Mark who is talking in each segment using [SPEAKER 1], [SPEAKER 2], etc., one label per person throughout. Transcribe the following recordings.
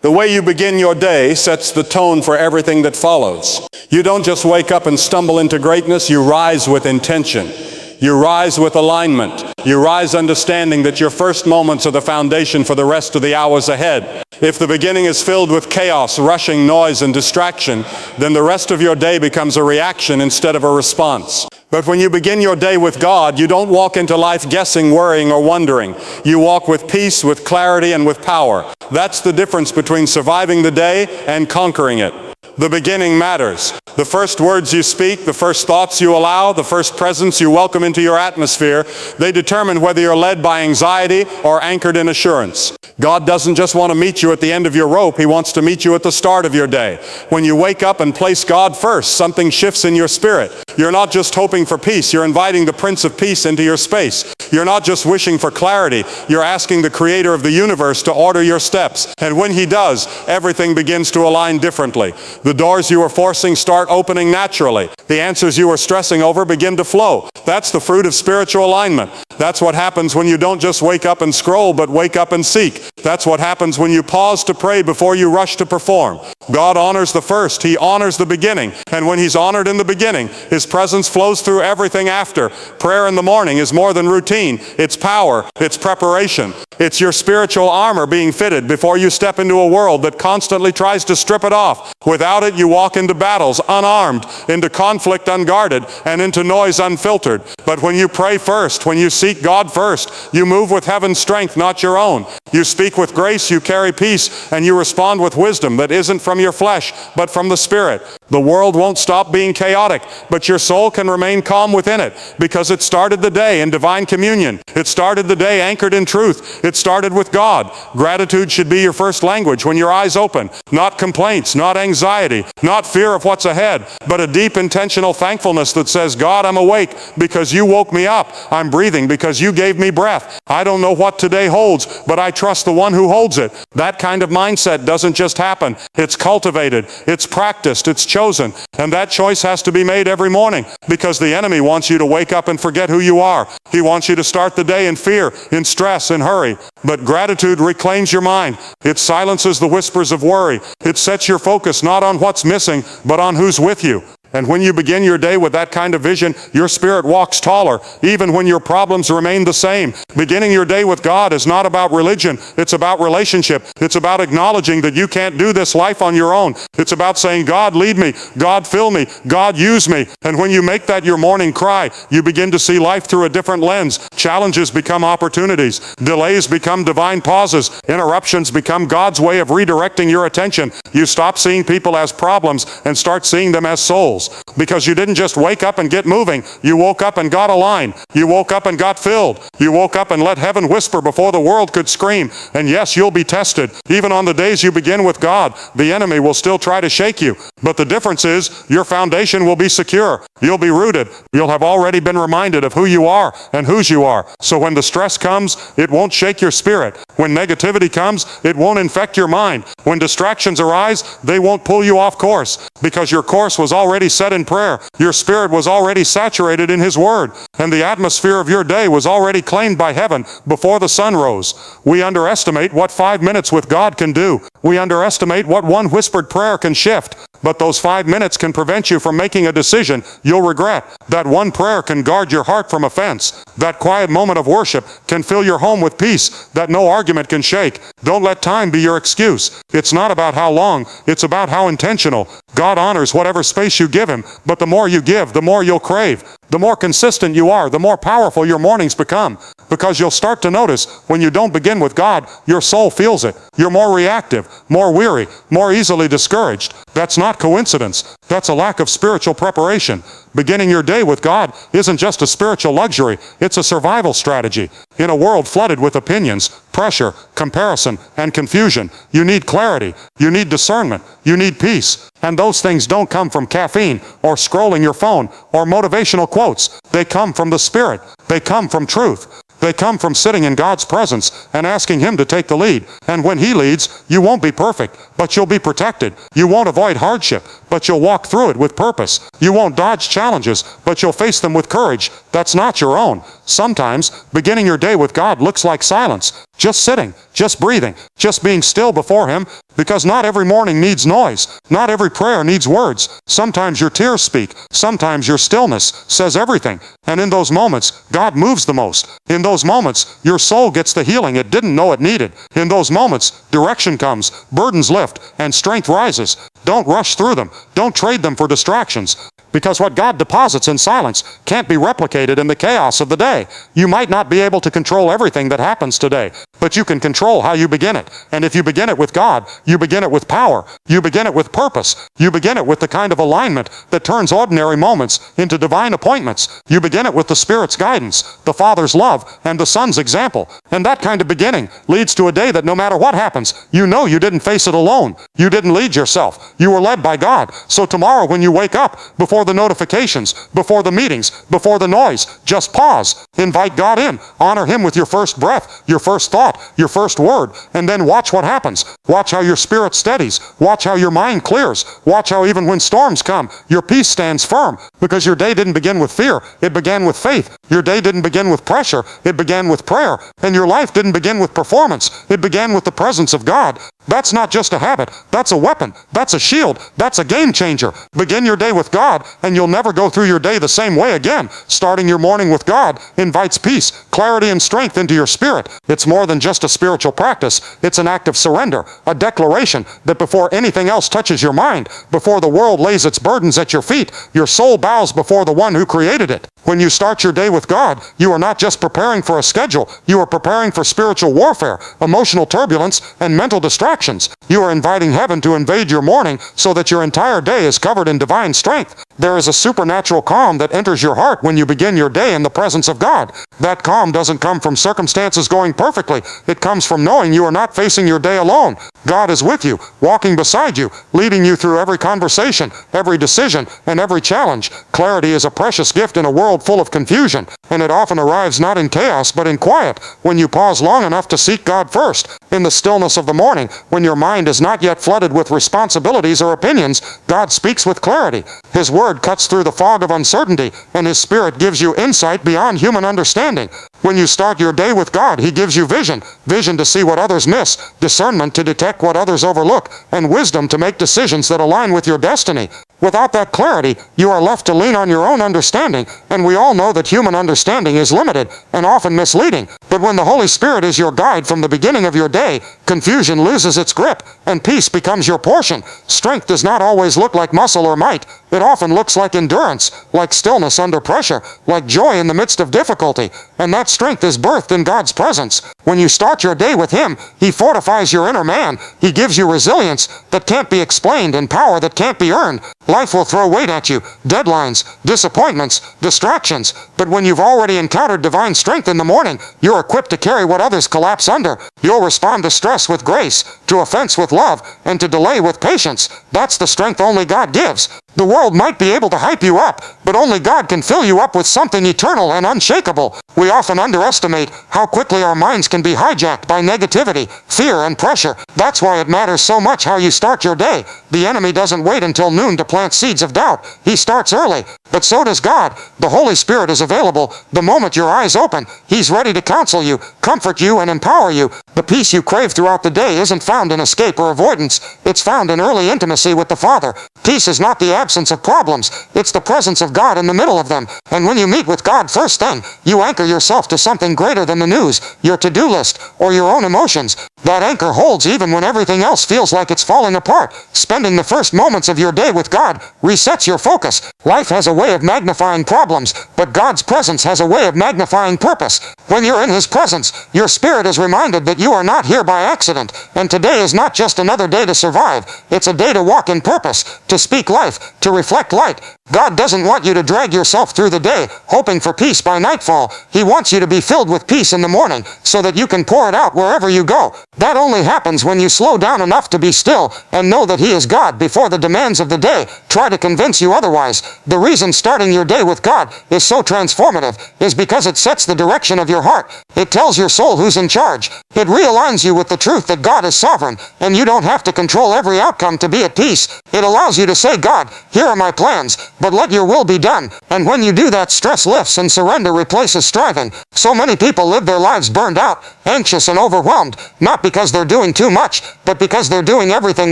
[SPEAKER 1] The way you begin your day sets the tone for everything that follows. You don't just wake up and stumble into greatness, you rise with intention. You rise with alignment. You rise understanding that your first moments are the foundation for the rest of the hours ahead. If the beginning is filled with chaos, rushing, noise, and distraction, then the rest of your day becomes a reaction instead of a response. But when you begin your day with God, you don't walk into life guessing, worrying, or wondering. You walk with peace, with clarity, and with power. That's the difference between surviving the day and conquering it. The beginning matters. The first words you speak, the first thoughts you allow, the first presence you welcome into your atmosphere, they determine whether you're led by anxiety or anchored in assurance. God doesn't just want to meet you at the end of your rope. He wants to meet you at the start of your day. When you wake up and place God first, something shifts in your spirit. You're not just hoping for peace. You're inviting the Prince of Peace into your space. You're not just wishing for clarity. You're asking the Creator of the universe to order your steps. And when He does, everything begins to align differently. The doors you were forcing start opening naturally. The answers you were stressing over begin to flow. That's the fruit of spiritual alignment. That's what happens when you don't just wake up and scroll, but wake up and seek. That's what happens when you pause to pray before you rush to perform. God honors the first. He honors the beginning. And when He's honored in the beginning, His presence flows through everything after. Prayer in the morning is more than routine. It's power. It's preparation. It's your spiritual armor being fitted before you step into a world that constantly tries to strip it off. Without it, you walk into battles unarmed, into conflict unguarded, and into noise unfiltered. But when you pray first, when you seek God first, you move with heaven's strength, not your own. You speak with grace, you carry peace, and you respond with wisdom that isn't from your flesh, but from the Spirit. The world won't stop being chaotic, but your soul can remain calm within it, because it started the day in divine communion. It started the day anchored in truth. It started with God. Gratitude should be your first language when your eyes open. Not complaints, not anxiety, not fear of what's ahead, but a deep intentional thankfulness that says, God, I'm awake because you woke me up. I'm breathing because you gave me breath. I don't know what today holds, but I trust the one who holds it. That kind of mindset doesn't just happen. It's cultivated. It's practiced. It's chosen. And that choice has to be made every morning, because the enemy wants you to wake up and forget who you are. He wants you to start the day in fear, in stress, in hurry. But gratitude reclaims your mind. It silences the whispers of worry. It sets your focus not on what's missing, but on who's with you. And when you begin your day with that kind of vision, your spirit walks taller, even when your problems remain the same. Beginning your day with God is not about religion. It's about relationship. It's about acknowledging that you can't do this life on your own. It's about saying, God, lead me. God, fill me. God, use me. And when you make that your morning cry, you begin to see life through a different lens. Challenges become opportunities. Delays become divine pauses. Interruptions become God's way of redirecting your attention. You stop seeing people as problems and start seeing them as souls. Because you didn't just wake up and get moving. You woke up and got aligned. You woke up and got filled. You woke up and let heaven whisper before the world could scream. And yes, you'll be tested. Even on the days you begin with God, the enemy will still try to shake you. But the difference is your foundation will be secure. You'll be rooted. You'll have already been reminded of who you are and whose you are. So when the stress comes, it won't shake your spirit. When negativity comes, it won't infect your mind. When distractions arise, they won't pull you off course, because your course was already set in prayer. Your spirit was already saturated in His Word, and the atmosphere of your day was already claimed by heaven before the sun rose. We underestimate what 5 minutes with God can do. We underestimate what one whispered prayer can shift. But those 5 minutes can prevent you from making a decision you'll regret. That one prayer can guard your heart from offense. That quiet moment of worship can fill your home with peace that no argument can shake. Don't let time be your excuse. It's not about how long, it's about how intentional. God honors whatever space you give Him, but the more you give, the more you'll crave. The more consistent you are, the more powerful your mornings become. Because you'll start to notice when you don't begin with God, your soul feels it. You're more reactive, more weary, more easily discouraged. That's not coincidence. That's a lack of spiritual preparation. Beginning your day with God isn't just a spiritual luxury, it's a survival strategy. In a world flooded with opinions, pressure, comparison, and confusion, you need clarity, you need discernment, you need peace. And those things don't come from caffeine or scrolling your phone or motivational quotes. They come from the Spirit. They come from truth. They come from sitting in God's presence and asking Him to take the lead. And when He leads, you won't be perfect, but you'll be protected. You won't avoid hardship, but you'll walk through it with purpose. You won't dodge challenges, but you'll face them with courage that's not your own. Sometimes, beginning your day with God looks like silence.
[SPEAKER 2] just sitting, just breathing, just being still before Him, because not every morning needs noise. Not every prayer needs words. Sometimes your tears speak. Sometimes your stillness says everything. And in those moments, God moves the most. In those moments, your soul gets the healing it didn't know it needed. In those moments, direction comes, burdens lift, and strength rises. Don't rush through them. Don't trade them for distractions. Because what God deposits in silence can't be replicated in the chaos of the day. You might not be able to control everything that happens today, but you can control how you begin it. And if you begin it with God, you begin it with power. You begin it with purpose. You begin it with the kind of alignment that turns ordinary moments into divine appointments. You begin it with the Spirit's guidance, the Father's love, and the Son's example. And that kind of beginning leads to a day that no matter what happens, you know you didn't face it alone. You didn't lead yourself. You were led by God. So tomorrow when you wake up, before the notifications, before the meetings, before the noise, just pause. Invite God in. Honor Him with your first breath, your first thought, your first word, and then watch what happens. Watch how your spirit steadies. Watch how your mind clears. Watch how even when storms come, your peace stands firm, because your day didn't begin with fear. It began with faith. Your day didn't begin with pressure. It began with prayer. And your life didn't begin with performance. It began with the presence of God. That's not just a habit. That's a weapon. That's a shield. That's a game changer. Begin your day with God, and you'll never go through your day the same way again. Starting your morning with God invites peace, clarity, and strength into your spirit. It's more than just a spiritual practice. It's an act of surrender, a declaration that before anything else touches your mind, before the world lays its burdens at your feet, your soul bows before the one who created it. When you start your day with God, you are not just preparing for a schedule. You are preparing for spiritual warfare, emotional turbulence, and mental distractions. You are inviting heaven to invade your morning so that your entire day is covered in divine strength. There is a supernatural calm that enters your heart when you begin your day in the presence of God. That calm doesn't come from circumstances going perfectly. It comes from knowing you are not facing your day alone. God is with you, walking beside you, leading you through every conversation, every decision, and every challenge. Clarity is a precious gift in a world full of confusion, and it often arrives not in chaos but in quiet, when you pause long enough to seek God first. In the stillness of the morning, when your mind is not yet flooded with responsibilities or opinions, God speaks with clarity. His word cuts through the fog of uncertainty, and His Spirit gives you insight beyond human understanding. When you start your day with God, He gives you vision to see what others miss, discernment to detect what others overlook, and wisdom to make decisions that align with your destiny. Without that clarity, you are left to lean on your own understanding, and we all know that human understanding is limited and often misleading. But when the Holy Spirit is your guide from the beginning of your day, confusion loses its grip, and peace becomes your portion. Strength does not always look like muscle or might. It often looks like endurance, like stillness under pressure, like joy in the midst of difficulty. And that strength is birthed in God's presence. When you start your day with Him, He fortifies your inner man. He gives you resilience that can't be explained and power that can't be earned. Life will throw weight at you, deadlines, disappointments, distractions. But when you've already encountered divine strength in the morning, you're equipped to carry what others collapse under. You'll respond to stress with grace, to offense with love, and to delay with patience. That's the strength only God gives. The world might be able to hype you up, but only God can fill you up with something eternal and unshakable. We often underestimate how quickly our minds can be hijacked by negativity, fear, and pressure. That's why it matters so much how you start your day. The enemy doesn't wait until noon to plant seeds of doubt. He starts early, but so does God. The Holy Spirit is available the moment your eyes open. He's ready to counsel you, comfort you, and empower you. The peace you crave throughout the day isn't found in escape or avoidance. It's found in early intimacy with the Father. Peace is not the absence of problems. It's the presence of God in the middle of them. And when you meet with God first thing, you anchor yourself to something greater than the news, your to-do list, or your own emotions. That anchor holds even when everything else feels like it's falling apart. Spending the first moments of your day with God resets your focus. Life has a way of magnifying problems, but God's presence has a way of magnifying purpose. When you're in His presence, your spirit is reminded that you are not here by accident, and today is not just another day to survive. It's a day to walk in purpose, to speak life, to reflect light. God doesn't want you to drag yourself through the day, hoping for peace by nightfall. He wants you to be filled with peace in the morning, so that you can pour it out wherever you go. That only happens when you slow down enough to be still and know that He is God before the demands of the day try to convince you otherwise. The reason starting your day with God is so transformative is because it sets the direction of your heart. It tells your soul who's in charge. It realigns you with the truth that God is sovereign, and you don't have to control every outcome to be at peace. It allows you to say, God, here are my plans, but let your will be done. And when you do that, stress lifts and surrender replaces striving. So many people live their lives burned out, anxious and overwhelmed, not because they're doing too much, but because they're doing everything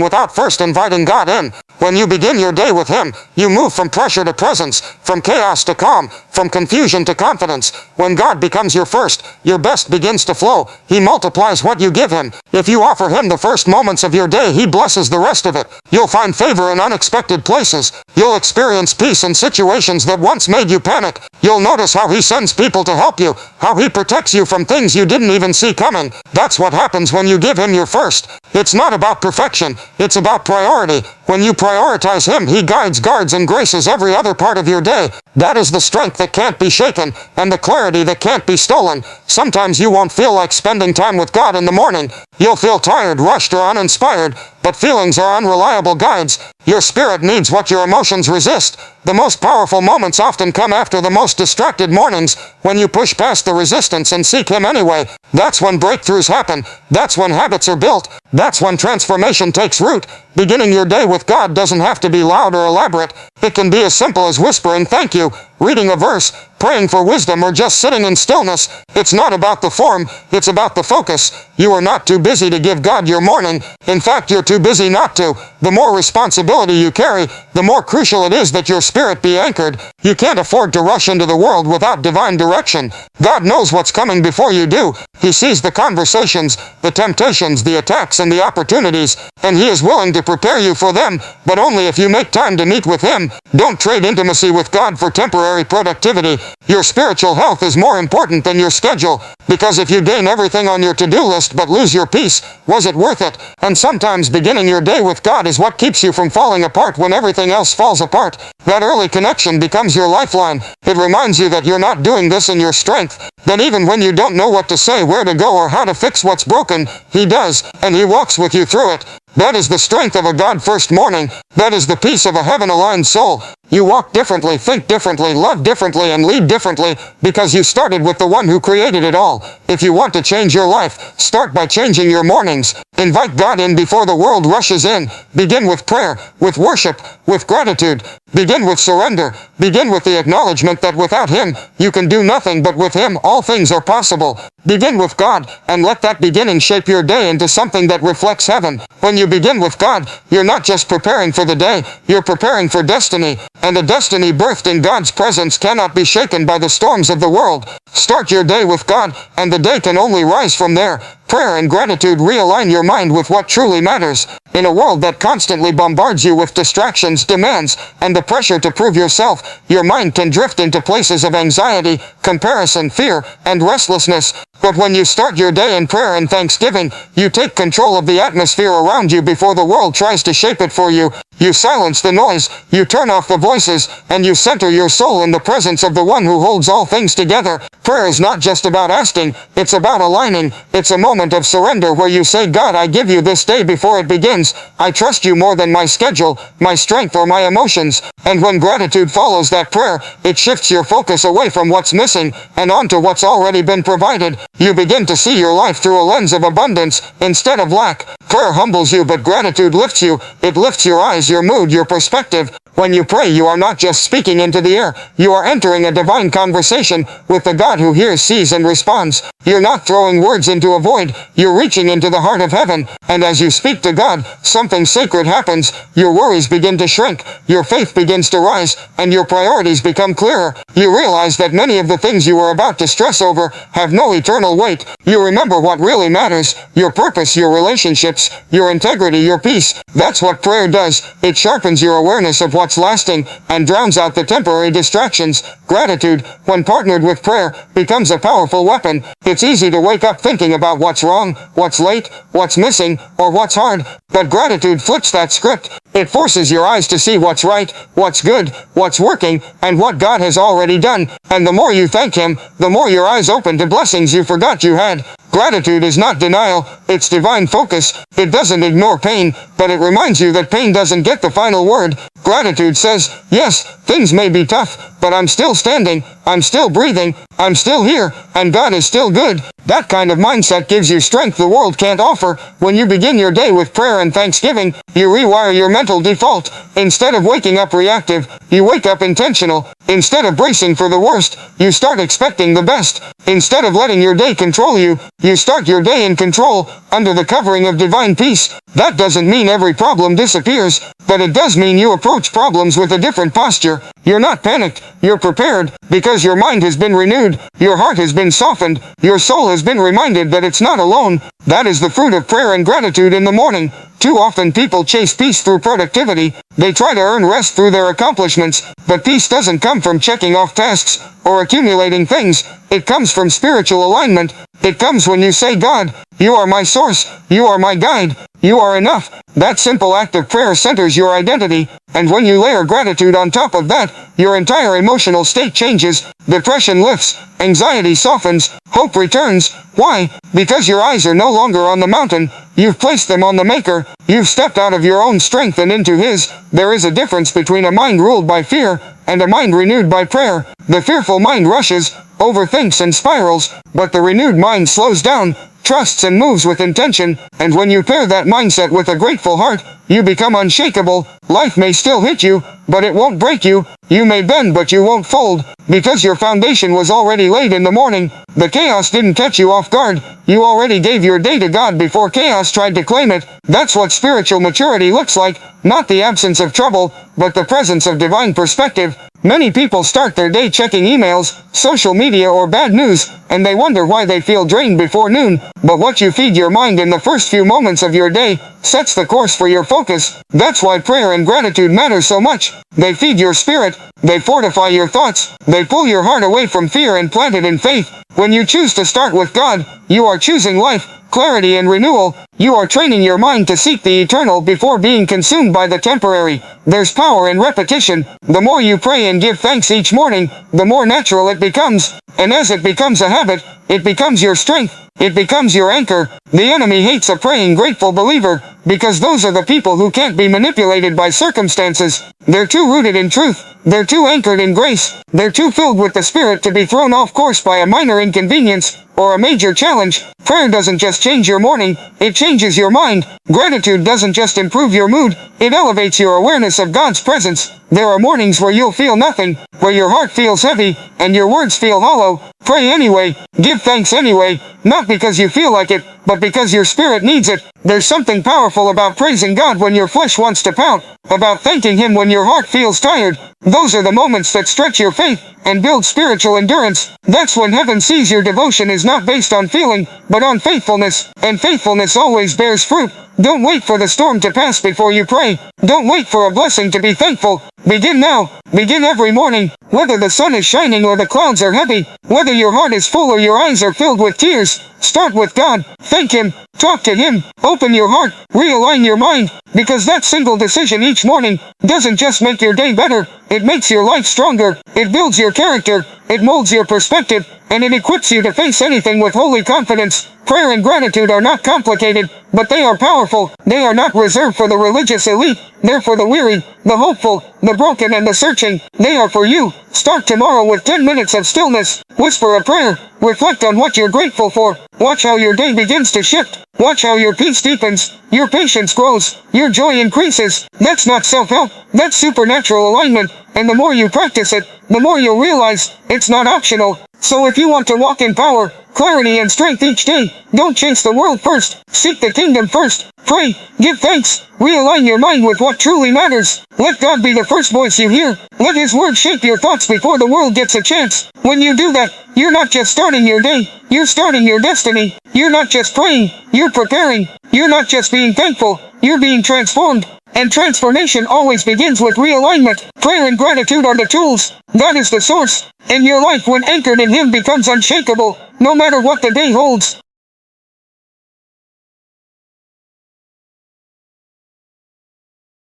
[SPEAKER 2] without first inviting God in. When you begin your day with Him, you move from pressure to presence, from chaos to calm, from confusion to confidence. When God becomes your first, your best begins to flow. He multiplies what you give Him. If you offer Him the first moments of your day, He blesses the rest of it. You'll find favor in unexpected places. You'll experience peace in situations that once made you panic. You'll notice how He sends people to help you, how He protects you from things you didn't even see coming. That's what happens when you give Him your first. It's not about perfection, it's about priority. When you prioritize Him, He guides, guards, and graces every other part of your day. That is the strength that can't be shaken, and the clarity that can't be stolen. Sometimes you won't feel like spending time with God in the morning. You'll feel tired, rushed, or uninspired, but feelings are unreliable guides. Your spirit needs what your emotions resist. The most powerful moments often come after the most distracted mornings, when you push past the resistance and seek Him anyway. That's when breakthroughs happen. That's when habits are built. That's when transformation takes root. Beginning your day with God doesn't have to be loud or elaborate. It can be as simple as whispering thank you, reading a verse, praying for wisdom, or just sitting in stillness. It's not about the form, it's about the focus. You are not too busy to give God your morning. In fact, you're too busy not to. The more responsibility you carry, the more crucial it is that your spirit be anchored. You can't afford to rush into the world without divine direction. God knows what's coming before you do. He sees the conversations, the temptations, the attacks, and the opportunities, and He is willing to prepare you for them, but only if you make time to meet with Him. Don't trade intimacy with God for temporary productivity. Your spiritual health is more important than your schedule, because if you gain everything on your to-do list but lose your peace, was it worth it? And sometimes beginning your day with God is what keeps you from falling apart when everything else falls apart. That early connection becomes your lifeline. It reminds you that you're not doing this in your strength, that even when you don't know what to say, where to go, or how to fix what's broken, He does, and He walks with you through it. That is the strength of a God-first morning. That is the peace of a heaven-aligned soul. You walk differently, think differently, love differently, and lead differently because you started with the one who created it all. If you want to change your life, start by changing your mornings. Invite God in before the world rushes in. Begin with prayer, with worship, with gratitude. Begin with surrender. Begin with the acknowledgement that without Him, you can do nothing, but with Him, all things are possible. Begin with God, and let that beginning shape your day into something that reflects heaven. When you begin with God, you're not just preparing for the day, you're preparing for destiny. And a destiny birthed in God's presence cannot be shaken by the storms of the world. Start your day with God, and the day can only rise from there. Prayer and gratitude realign your mind with what truly matters. In a world that constantly bombards you with distractions, demands, and the pressure to prove yourself, your mind can drift into places of anxiety, comparison, fear, and restlessness. But when you start your day in prayer and thanksgiving, you take control of the atmosphere around you before the world tries to shape it for you. You silence the noise, you turn off the voices, and you center your soul in the presence of the one who holds all things together. Prayer is not just about asking, it's about aligning. It's a moment of surrender where you say, God, I give you this day before it begins. I trust you more than my schedule, my strength, or my emotions. And when gratitude follows that prayer, it shifts your focus away from what's missing and onto what's already been provided. You begin to see your life through a lens of abundance instead of lack. Prayer humbles you, but gratitude lifts you. It lifts your eyes, your mood, your perspective. When you pray, you are not just speaking into the air. You are entering a divine conversation with the God who hears, sees, and responds. You're not throwing words into a void. You're reaching into the heart of heaven. And as you speak to God, something sacred happens. Your worries begin to shrink. Your faith begins to rise. And your priorities become clearer. You realize that many of the things you were about to stress over have no eternal weight. You remember what really matters. Your purpose, your relationships, your integrity, your peace. That's what prayer does. It sharpens your awareness of what's lasting and drowns out the temporary distractions. Gratitude, when partnered with prayer, becomes a powerful weapon. It's easy to wake up thinking about what's wrong, what's late, what's missing, or what's hard. But gratitude flips that script. It forces your eyes to see what's right, what's good, what's working, and what God has already done. And the more you thank Him, the more your eyes open to blessings you forgot you had.
[SPEAKER 3] Gratitude is not denial, it's divine focus. It doesn't ignore pain, but it reminds you that pain doesn't get the final word. Gratitude says, yes, things may be tough, but I'm still standing, I'm still breathing, I'm still here, and God is still good. That kind of mindset gives you strength the world can't offer. When you begin your day with prayer and thanksgiving, you rewire your mental default. Instead of waking up reactive, you wake up intentional. Instead of bracing for the worst, you start expecting the best. Instead of letting your day control you, you start your day in control, under the covering of divine peace. That doesn't mean every problem disappears, but it does mean you approach problems with a different posture. You're not panicked, you're prepared, because your mind has been renewed, your heart has been softened, your soul has been reminded that it's not alone. That is the fruit of prayer and gratitude in the morning. Too often people chase peace through productivity. They try to earn rest through their accomplishments, but peace doesn't come from checking off tasks or accumulating things. It comes from spiritual alignment. It comes when you say, God, you are my source, you are my guide, you are enough. That simple act of prayer centers your identity, and when you layer gratitude on top of that, your entire emotional state changes. Depression lifts, anxiety softens, hope returns. Why? Because your eyes are no longer on the mountain. You've placed them on the Maker. You've stepped out of your own strength and into His. There is a difference between a mind ruled by fear and a mind renewed by prayer. The fearful mind rushes, overthinks and spirals, but the renewed mind slows down, trusts and moves with intention, and when you pair that mindset with a grateful heart, you become unshakable. Life may still hit you, but it won't break you. You may bend, but you won't fold, because your foundation was already laid in the morning. The chaos didn't catch you off guard. You already gave your day to God before chaos tried to claim it. That's what spiritual maturity looks like, not the absence of trouble, but the presence of divine perspective. Many people start their day checking emails, social media or bad news, and they wonder why they feel drained before noon. But what you feed your mind in the first few moments of your day sets the course for your focus. That's why prayer and gratitude matter so much. They feed your spirit, they fortify your thoughts, they pull your heart away from fear and plant it in faith. When you choose to start with God, you are choosing life, clarity and renewal. You are training your mind to seek the eternal before being consumed by the temporary. There's power in repetition. The more you pray and give thanks each morning, the more natural it becomes. And as it becomes a habit, it becomes your strength. It becomes your anchor. The enemy hates a praying, grateful believer, because those are the people who can't be manipulated by circumstances. They're too rooted in truth. They're too anchored in grace. They're too filled with the Spirit to be thrown off course by a minor inconvenience or a major challenge. Prayer doesn't just change your morning, it changes your mind. Gratitude doesn't just improve your mood, it elevates your awareness of God's presence. There are mornings where you'll feel nothing, where your heart feels heavy, and your words feel hollow. Pray anyway, give thanks anyway, not because you feel like it, but because your spirit needs it. There's something powerful about praising God when your flesh wants to pout, about thanking Him when your heart feels tired. Those are the moments that stretch your faith and build spiritual endurance. That's when heaven sees your devotion is not based on feeling, but on faithfulness, and faithfulness always bears fruit. Don't wait for the storm to pass before you pray. Don't wait for a blessing to be thankful. Begin now. Begin every morning. Whether the sun is shining or the clouds are heavy, whether your heart is full or your eyes are filled with tears, start with God. Thank Him. Talk to Him. Open your heart. Realign your mind. Because that single decision each morning doesn't just make your day better, it makes your life stronger. It builds your character. It molds your perspective. And it equips you to face anything with holy confidence. Prayer and gratitude are not complicated, but they are powerful. They are not reserved for the religious elite. They're for the weary, the hopeful, the broken and the searching. They are for you. Start tomorrow with 10 minutes of stillness. Whisper a prayer. Reflect on what you're grateful for. Watch how your day begins to shift. Watch how your peace deepens. Your patience grows. Your joy increases. That's not self-help. That's supernatural alignment. And the more you practice it, the more you'll realize it's not optional. So if you want to walk in power, clarity and strength each day, don't chase the world first. Seek the kingdom first. Pray, give thanks, realign your mind with what truly matters. Let God be the first voice you hear. Let His word shape your thoughts before the world gets a chance. When you do that, you're not just starting your day, you're starting your destiny. You're not just praying, you're preparing. You're not just being thankful, you're being transformed. And transformation always begins with realignment. Prayer and gratitude are the tools. God is the source. And your life when anchored in Him becomes unshakable, no matter what the day holds.